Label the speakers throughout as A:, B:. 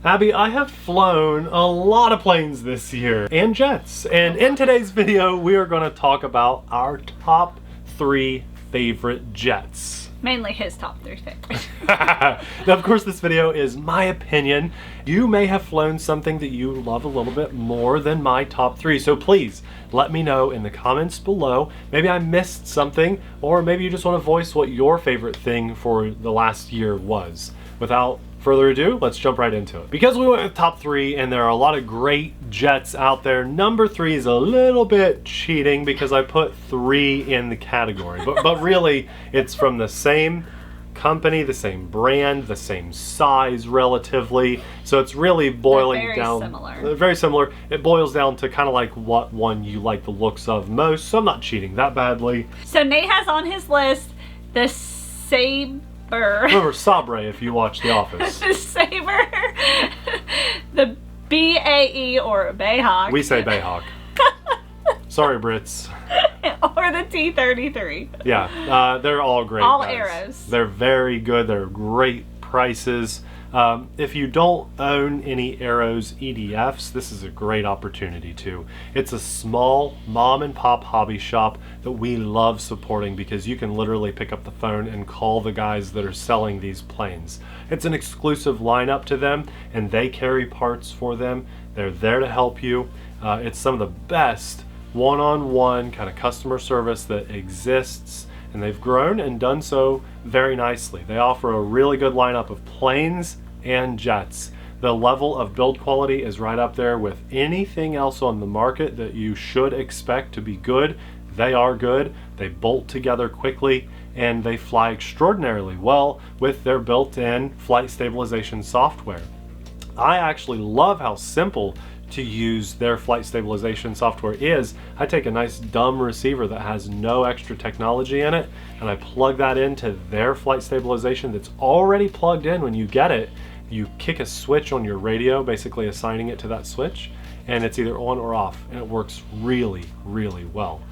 A: Abby, I have flown a lot of planes this year, and jets. And in today's video, we are going to talk about our top 3 favorite jets.
B: Mainly his top 3 favorites.
A: Now, of course, this video is my opinion. You may have flown something that you love a little bit more than my top 3. So please, let me know in the comments below. Maybe I missed something, or maybe you just want to voice what your favorite thing for the last year was. Without further ado, let's jump right into it. Because we went with top 3 and there are a lot of great jets out there, number 3 is a little bit cheating because I put 3 in the category. But really, it's from the same company, the same brand, the same size relatively. So it's really boiling down.
B: Similar.
A: Very similar. It boils down to kind of like what one you like the looks of most. So I'm not cheating that badly.
B: So Nate has on his list the Sabre.
A: Remember Sabre if you watch The Office.
B: The Sabre, the BAE or BAE Hawk.
A: We say BAE Hawk. Sorry, Brits.
B: Or the T-33.
A: Yeah, they're all great.
B: All
A: guys.
B: arrows.
A: They're very good. They're great prices. If you don't own any Arrows EDFs, this is a great opportunity too. It's a small mom and pop hobby shop that we love supporting because you can literally pick up the phone and call the guys that are selling these planes. It's an exclusive lineup to them and they carry parts for them. They're there to help you. It's some of the best one-on-one kind of customer service that exists, and they've grown and done so very nicely. They offer a really good lineup of planes and jets. The level of build quality is right up there with anything else on the market that you should expect to be good. They are good. They bolt together quickly and they fly extraordinarily well with their built-in flight stabilization software. I actually love how simple to use their flight stabilization software is. I take a nice dumb receiver that has no extra technology in it and I plug that into their flight stabilization that's already plugged in when you get it. You kick a switch on your radio, basically assigning it to that switch, and it's either on or off, and it works really, really well.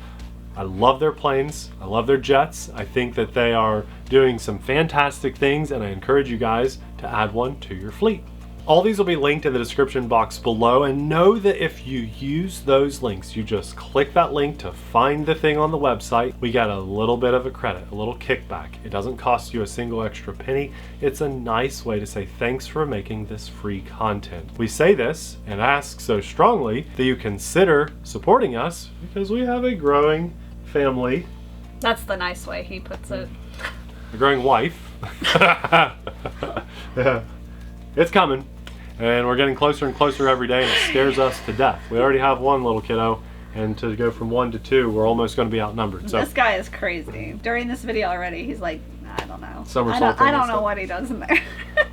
A: I love their planes. I love their jets. I think that they are doing some fantastic things, and I encourage you guys to add one to your fleet. All these will be linked in the description box below, and know that if you use those links, you just click that link to find the thing on the website, we get a little bit of a credit, a little kickback. It doesn't cost you a single extra penny. It's a nice way to say thanks for making this free content. We say this and ask so strongly that you consider supporting us because we have a growing family.
B: That's the nice way he puts it.
A: A growing wife. Yeah. It's coming, and we're getting closer and closer every day, and it scares us to death. We already have one little kiddo, and to go from 1 to 2, we're almost going to be outnumbered. So
B: this guy is crazy. During this video already, he's like, I don't know.
A: Somersaulting
B: I don't know what he does in there.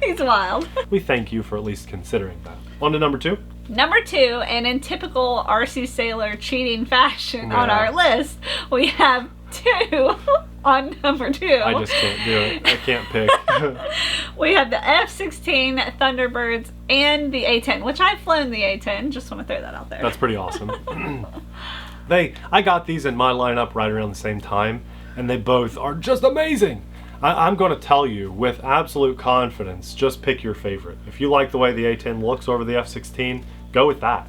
B: He's wild.
A: We thank you for at least considering that. On to number 2.
B: Number 2, and in typical RC Sailor cheating fashion on our list, we have 2 on number 2.
A: I just can't do it. I can't pick.
B: We have the F-16 Thunderbirds and the A-10, which I've flown the A-10. Just want to throw that out there.
A: That's pretty awesome. I got these in my lineup right around the same time, and they both are just amazing. I'm going to tell you with absolute confidence, just pick your favorite. If you like the way the A-10 looks over the F-16, go with that.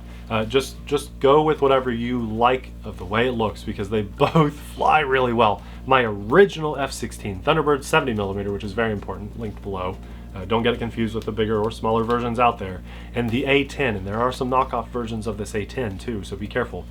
A: Just go with whatever you like of the way it looks because they both fly really well. My original F-16 Thunderbird 70mm, which is very important, linked below. Don't get it confused with the bigger or smaller versions out there. And the A-10, and there are some knockoff versions of this A-10 too, so be careful.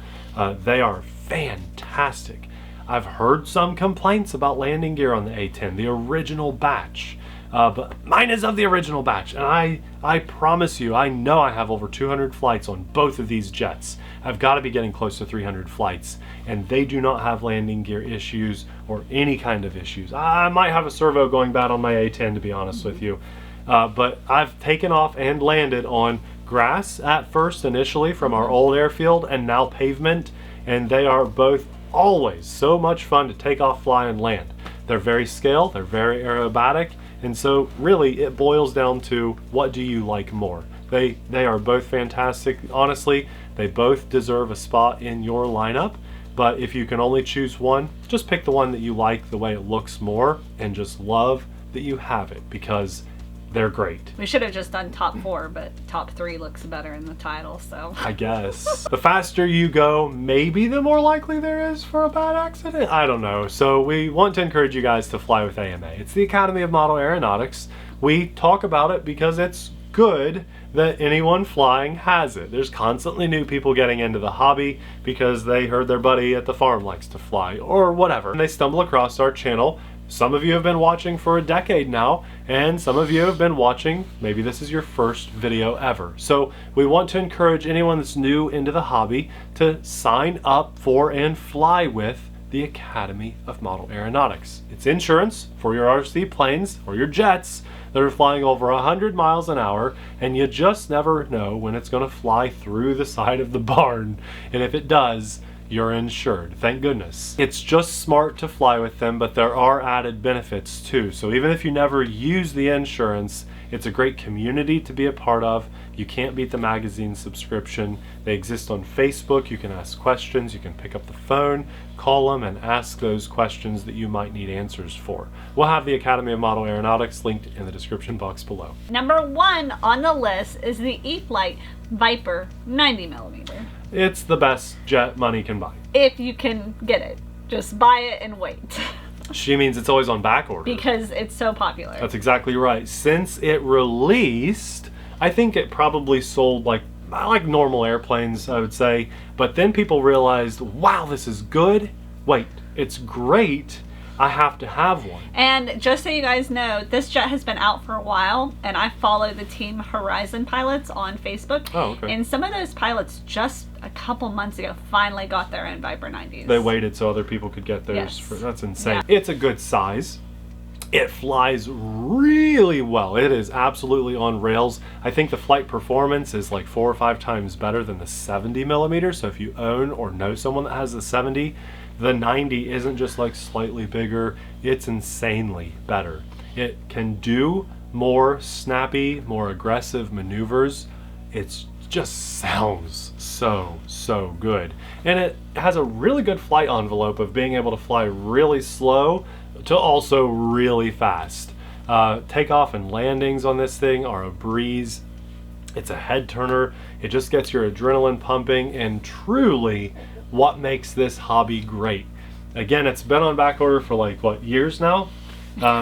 A: They are fantastic. I've heard some complaints about landing gear on the A-10, the original batch. But mine is of the original batch, and I promise you, I know I have over 200 flights on both of these jets. I've got to be getting close to 300 flights, and they do not have landing gear issues or any kind of issues. I might have a servo going bad on my A-10, to be honest with you, but I've taken off and landed on grass at first initially from our old airfield, and now pavement, and they are both always so much fun to take off, fly, and land. They're very scale, they're very aerobatic, and so really it boils down to what do you like more. They are both fantastic. Honestly, they both deserve a spot in your lineup, but if you can only choose one, just pick the one that you like the way it looks more and just love that you have it, because They're great.
B: We should have just done top 4, but top 3 looks better in the title, so.
A: I guess. The faster you go, maybe the more likely there is for a bad accident. I don't know. So we want to encourage you guys to fly with AMA. It's the Academy of Model Aeronautics. We talk about it because it's good that anyone flying has it. There's constantly new people getting into the hobby because they heard their buddy at the farm likes to fly or whatever. And they stumble across our channel. Some of you have been watching for a decade now, and some of you have been watching, maybe this is your first video ever. So we want to encourage anyone that's new into the hobby to sign up for and fly with the Academy of Model Aeronautics. It's insurance for your RC planes or your jets that are flying over 100 miles an hour, and you just never know when it's going to fly through the side of the barn. And if it does, you're insured. Thank goodness. It's just smart to fly with them, but there are added benefits too. So even if you never use the insurance, it's a great community to be a part of. You can't beat the magazine subscription. They exist on Facebook. You can ask questions. You can pick up the phone, call them, and ask those questions that you might need answers for. We'll have the Academy of Model Aeronautics linked in the description box below.
B: Number 1 on the list is the E-Flite Viper 90mm.
A: It's the best jet money can buy.
B: If you can get it. Just buy it and wait.
A: She means it's always on back order.
B: Because it's so popular.
A: That's exactly right. Since it released, I think it probably sold like normal airplanes, I would say. But then people realized, wow, this is good. Wait, it's great. I have to have one.
B: And just so you guys know, this jet has been out for a while, and I follow the Team Horizon pilots on Facebook.
A: Oh, okay.
B: And some of those pilots just a couple months ago finally got their own Viper 90s.
A: They waited so other people could get theirs.
B: Yes.
A: That's insane.
B: Yeah.
A: It's a good size. It flies really well. It is absolutely on rails. I think the flight performance is like 4 or 5 times better than the 70mm. So if you own or know someone that has the 70, the 90 isn't just like slightly bigger, it's insanely better. It can do more snappy, more aggressive maneuvers. It just sounds so good. And it has a really good flight envelope of being able to fly really slow to also really fast. Takeoff and landings on this thing are a breeze. It's a head turner. It just gets your adrenaline pumping, and truly what makes this hobby great. Again, it's been on back order for like, what, years now?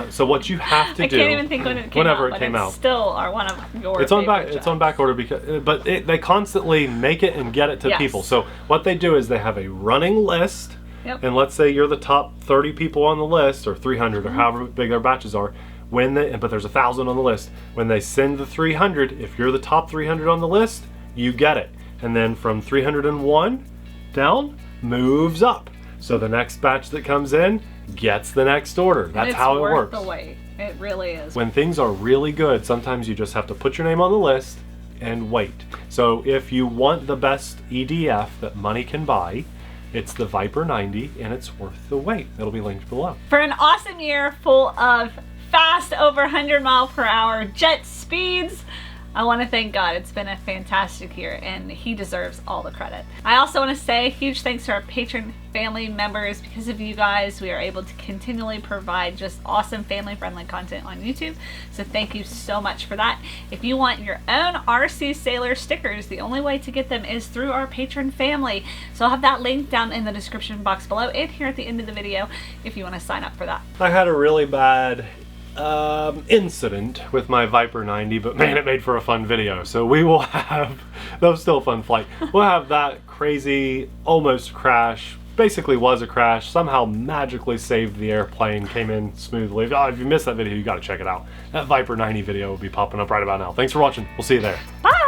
A: So what you have to do...
B: I can't even think when it came
A: whenever
B: out,
A: it came out.
B: Still are one of your
A: It's on back order
B: because,
A: but they constantly make it and get it to people. So what they do is they have a running list.
B: Yep.
A: And let's say you're the top 30 people on the list, or 300, or however big their batches are. But there's 1,000 on the list. When they send the 300, if you're the top 300 on the list, you get it. And then from 301 down, moves up. So the next batch that comes in gets the next order. That's how it works.
B: It's worth the wait. It really is.
A: When things are really good, sometimes you just have to put your name on the list and wait. So if you want the best EDF that money can buy, it's the Viper 90, and it's worth the wait. It'll be linked below.
B: For an awesome year full of fast over 100 mile per hour jet speeds, I want to thank God. It's been a fantastic year, and he deserves all the credit. I also want to say huge thanks to our patron family members. Because of you guys, we are able to continually provide just awesome family-friendly content on YouTube. So thank you so much for that. If you want your own RC Sailor stickers, the only way to get them is through our patron family. So I'll have that link down in the description box below and here at the end of the video if you want to sign up for that.
A: I had a really bad incident with my Viper 90, but man, it made for a fun video. So we will have, that was still a fun flight, we'll have that crazy almost crash, basically was a crash, somehow magically saved the airplane, came in smoothly. Oh, if you missed that video, you got to check it out. That Viper 90 video will be popping up right about now. Thanks for watching. We'll see you there.
B: Bye!